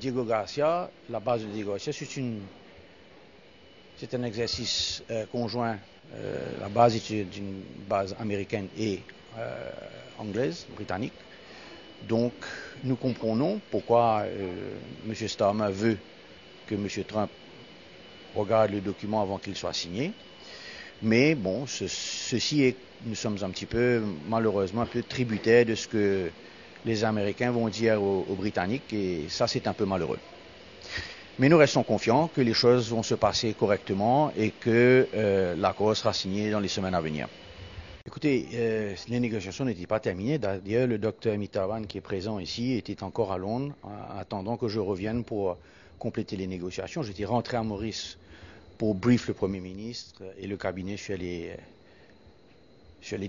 Diego Garcia, la base de Diego Garcia, c'est un exercice conjoint. La base est une base américaine et anglaise, britannique. Donc, nous comprenons pourquoi M. Starmer veut que M. Trump regarde le document avant qu'il soit signé. Mais bon, ceci est, nous sommes un petit peu, malheureusement, un peu tributaires de ce que les Américains vont dire aux Britanniques, et ça, c'est un peu malheureux. Mais nous restons confiants que les choses vont se passer correctement et que l'accord sera signé dans les semaines à venir. Écoutez, les négociations n'étaient pas terminées. D'ailleurs, le docteur Mitaban, qui est présent ici, était encore à Londres, attendant que je revienne pour compléter les négociations. J'étais rentré à Maurice pour brief le Premier ministre et le cabinet sur les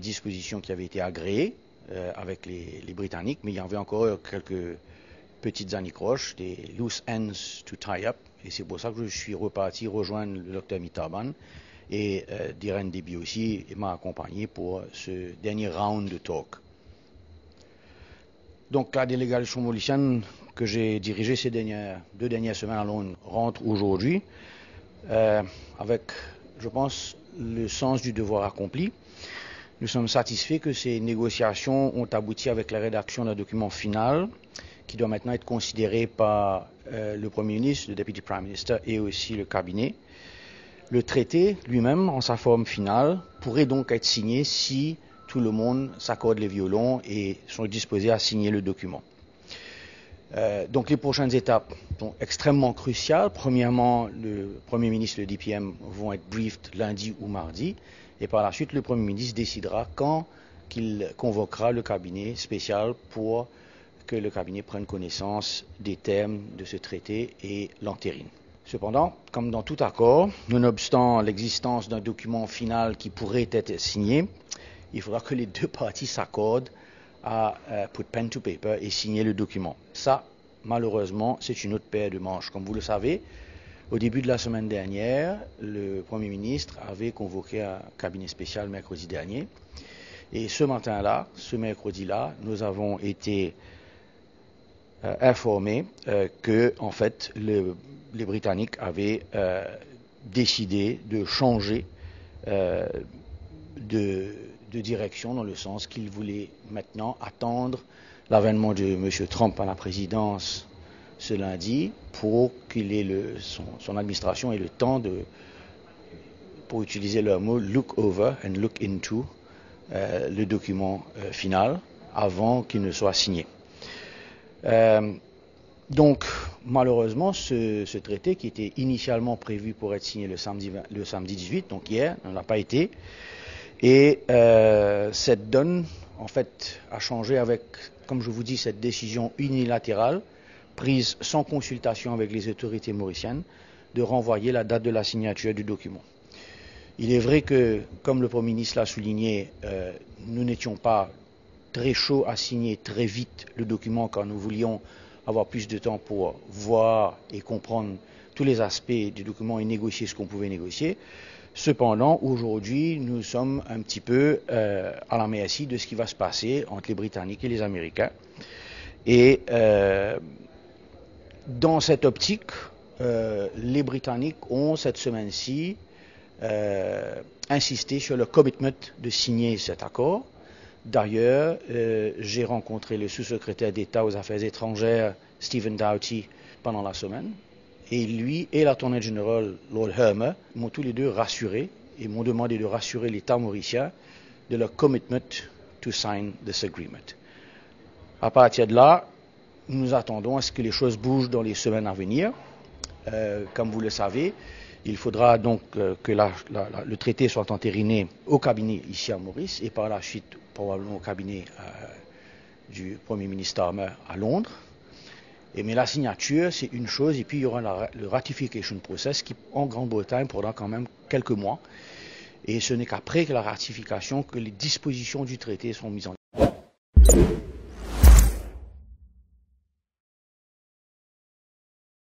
dispositions qui avaient été agréées avec les Britanniques, mais il y avait encore quelques petites anicroches, des loose ends to tie up, et c'est pour ça que je suis reparti rejoindre le docteur Mitaban, et Diren Deby aussi m'a accompagné pour ce dernier round de talk. Donc la délégation mauricienne que j'ai dirigée ces deux dernières semaines à Londres rentre aujourd'hui avec, je pense, le sens du devoir accompli. Nous sommes satisfaits que ces négociations ont abouti avec la rédaction d'un document final qui doit maintenant être considéré par le Premier ministre, le Deputy Prime Minister et aussi le cabinet. Le traité lui-même, en sa forme finale, pourrait donc être signé si tout le monde s'accorde les violons et sont disposés à signer le document. Donc les prochaines étapes sont extrêmement cruciales. Premièrement, le Premier ministre et le DPM vont être briefed lundi ou mardi, et par la suite, le Premier ministre décidera quand qu'il convoquera le cabinet spécial pour que le cabinet prenne connaissance des termes de ce traité et l'entérine. Cependant, comme dans tout accord, nonobstant l'existence d'un document final qui pourrait être signé, il faudra que les deux parties s'accordent à put pen to paper et signer le document. Ça, malheureusement, c'est une autre paire de manches. Comme vous le savez, au début de la semaine dernière, le Premier ministre avait convoqué un cabinet spécial mercredi dernier. Et ce matin-là, ce mercredi-là, nous avons été informés que, en fait, les Britanniques avaient décidé de changer de direction, dans le sens qu'ils voulaient maintenant attendre l'avènement de M. Trump à la présidence ce lundi pour qu'il ait son administration ait le temps de, pour utiliser leur mot, look over and look into le document final avant qu'il ne soit signé. Donc, malheureusement, ce traité qui était initialement prévu pour être signé le samedi 18, donc hier, n'en a pas été. Et cette donne, en fait, a changé avec, comme je vous dis, cette décision unilatérale, prise sans consultation avec les autorités mauriciennes, de renvoyer la date de la signature du document. Il est vrai que, comme le Premier ministre l'a souligné, nous n'étions pas très chauds à signer très vite le document, car nous voulions avoir plus de temps pour voir et comprendre tous les aspects du document et négocier ce qu'on pouvait négocier. Cependant, aujourd'hui, nous sommes un petit peu à la merci de ce qui va se passer entre les Britanniques et les Américains. Et dans cette optique, les Britanniques ont cette semaine-ci insisté sur le commitment de signer cet accord. D'ailleurs, j'ai rencontré le sous-secrétaire d'État aux Affaires étrangères, Stephen Doughty, pendant la semaine. Et lui et l'Attorney General, Lord Hermer, m'ont tous les deux rassuré et m'ont demandé de rassurer l'État mauricien de leur commitment to sign this agreement. À partir de là, nous attendons à ce que les choses bougent dans les semaines à venir. Comme vous le savez, il faudra donc que le traité soit entériné au cabinet ici à Maurice et par la suite probablement au cabinet du Premier ministre Starmer à Londres. Mais la signature, c'est une chose, et puis il y aura le ratification process qui, en Grande-Bretagne, prendra quand même quelques mois. Et ce n'est qu'après que la ratification que les dispositions du traité sont mises en œuvre.